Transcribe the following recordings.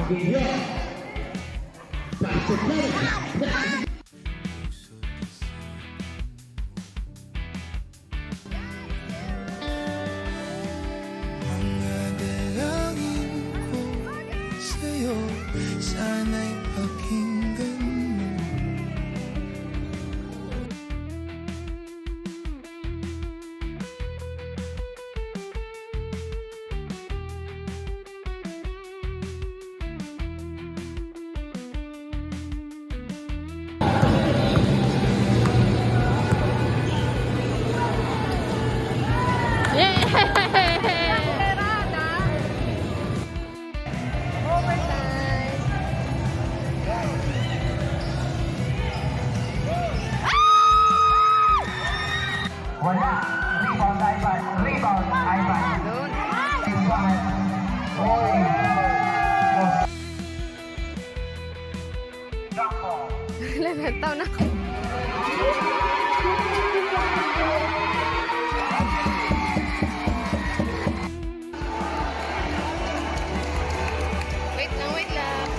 Mga dalangin ko sa'yo, sana'y pakinggan mo. Wala. Rebound, Ivan. Rebound, Ivan. Simbahan. Oy. Drop ball. Lalataw na ako. Wait lang, wait lang.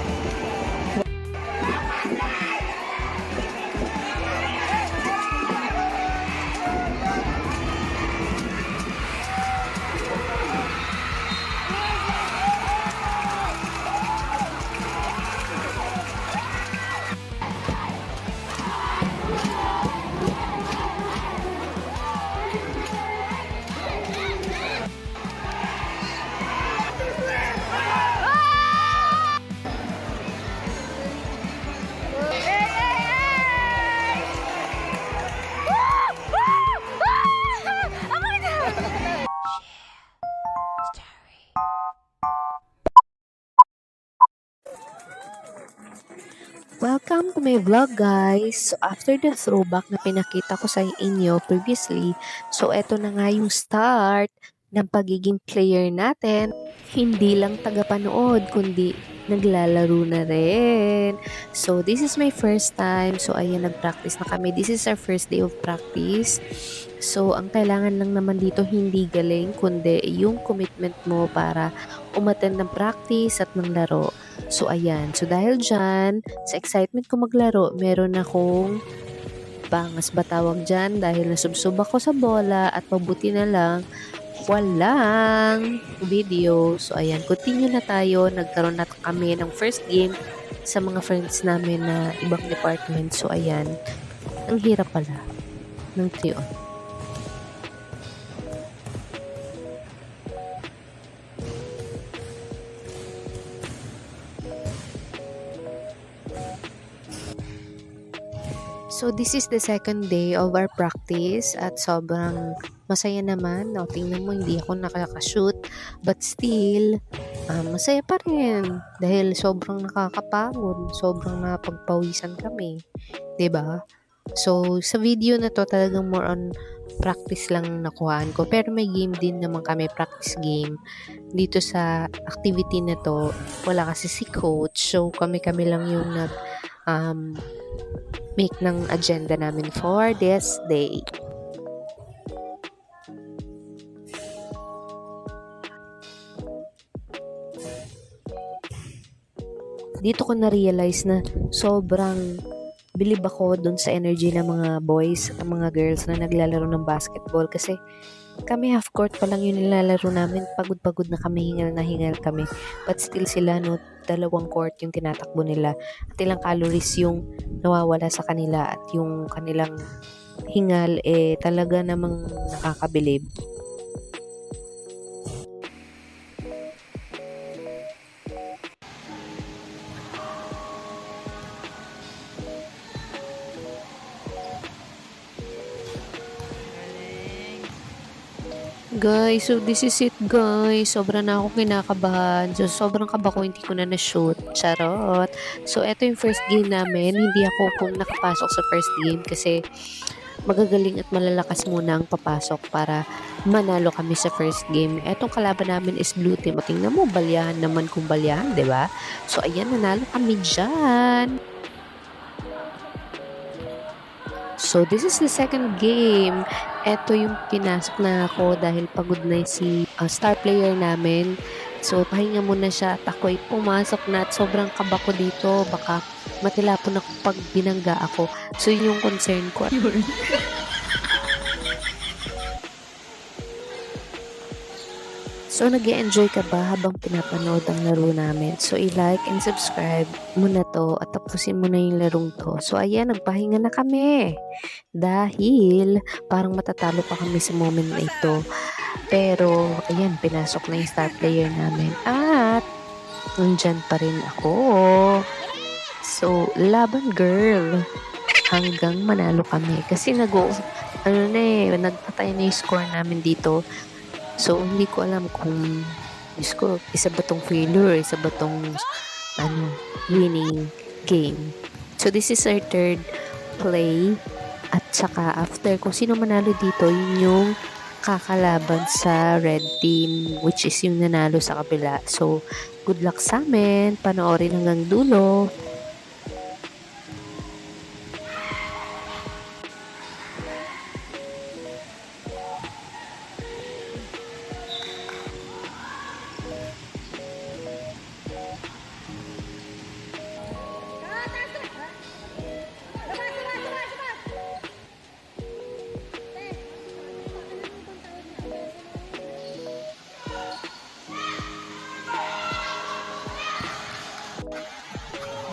Welcome to my vlog, guys. So after the throwback na pinakita ko sa inyo previously, so eto na nga yung start ng pagiging player natin. Hindi lang tagapanood, kundi naglalaro na rin. So this is my first time. So ayan, nag-practice na kami. This is our first day of practice. So ang kailangan lang naman dito hindi galing, kundi yung commitment mo para umattend ng practice at manglaro. So ayan, so dahil dyan, sa excitement ko maglaro, meron akong bangas ba tawag dyan dahil nasubsob ako sa bola at mabuti na lang walang video. So ayan, continue na tayo. Nagkaroon na kami ng first game sa mga friends namin na ibang department. So ayan, ang hirap pala ng 3-on. So this is the second day of our practice at sobrang masaya naman. No, tingnan mo, hindi ako nakaka-shoot but still masaya pa rin dahil sobrang nakakapagod, sobrang napagpawisan kami, 'di ba? So sa video na to talagang more on practice lang nakuhaan ko, pero may game din naman kami, practice game dito sa activity na to. Wala kasi si coach, so kami lang yung nag make ng agenda namin for this day. Dito ko na-realize na sobrang bilib ako dun sa energy ng mga boys at mga girls na naglalaro ng basketball kasi kami half court pa lang yung nilalaro namin, pagod-pagod na kami, hingal na hingal kami, but still sila, no, 2 court yung tinatakbo nila at ilang calories yung nawawala sa kanila at yung kanilang hingal talaga namang nakakabilib. Guys, so this is it, guys. Sobra na ako kinakabahan. So, sobrang kaba ko, hindi ko na na-shoot. Charot. So, eto yung first game namin. Hindi ako nakapasok sa first game kasi magagaling at malalakas muna ang papasok para manalo kami sa first game. Etong kalaban namin is blue team. O, tingnan mo, balyahan naman kung balyahan, ba? Diba? So, ayan, nanalo kami dyan. So, this is the second game. Ito yung pinasok na ako dahil pagod na si star player namin. So, pahinga muna siya at ako'y pumasok na at sobrang kaba ko dito. Baka matilapon ako pag binangga ako. So, yun yung concern ko. So, nag-enjoy ka ba habang pinapanood ang laro namin? So, i-like and subscribe mo na to at tapusin mo na yung larong to. So, ayan, nagpahinga na kami. Dahil parang matatalo pa kami sa moment na ito. Pero, ayan, pinasok na yung star player namin. At, nandyan pa rin ako. So, laban girl. Hanggang manalo kami. Kasi nagpatay na yung score namin dito. So, hindi ko alam kung isa ba tong failure, isa ba tong winning game. So, this is our third play. At saka, after, kung sino manalo dito, yun yung kakalaban sa red team, which is yung nanalo sa kabila. So, good luck sa amin. Panoorin hanggang dulo.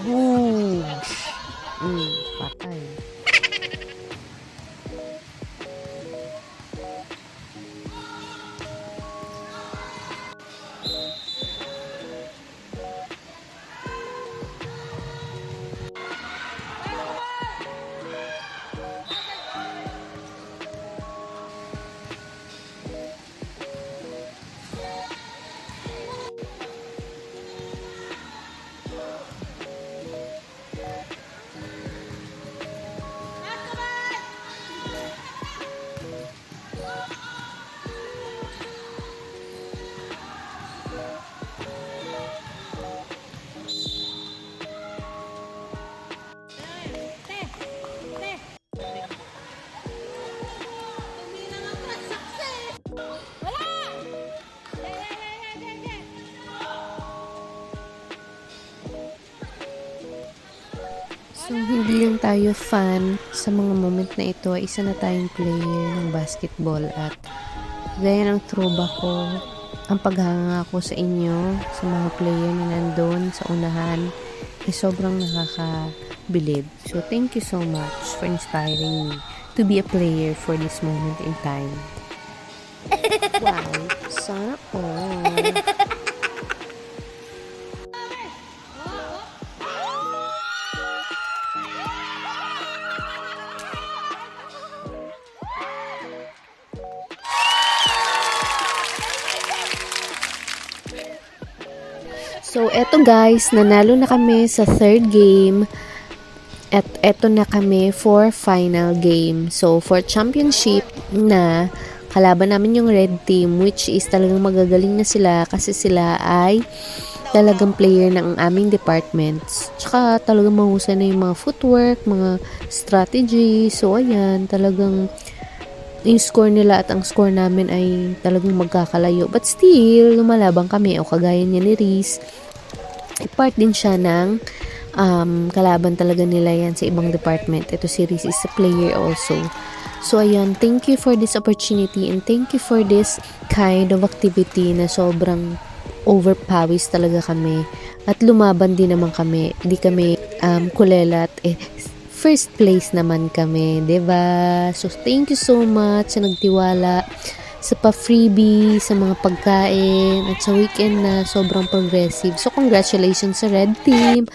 Boom! Patay. So, hindi lang tayo fan sa mga moment na ito. Isa na tayong player ng basketball at gaya ng throwback ko, ang paghanga ko sa inyo, sa mga player na nandun sa unahan, ay sobrang nakakabilib. So, thank you so much for inspiring me to be a player for this moment in time. Wow, sana all. So, eto guys, nanalo na kami sa third game. At eto na kami for final game. So, for championship na kalaban namin yung red team, which is talagang magagaling na sila kasi sila ay talagang player ng aming departments. Tsaka talagang mahusay na yung mga footwork, mga strategy. So, ayan, talagang yung score nila at ang score namin ay talagang magkakalayo. But still, lumalabang kami o kagaya niya ni Reese. Part din siya ng kalaban talaga nila yan sa ibang department. Ito si Reese is a player also. So, ayan, thank you for this opportunity and thank you for this kind of activity na sobrang overpowis talaga kami. At lumaban din naman kami. Di kami kulelat. First place naman kami, diba? So, thank you so much sa nagtiwala sa pa-freebie, sa mga pagkain, at sa weekend na sobrang progressive. So, congratulations sa Red Team!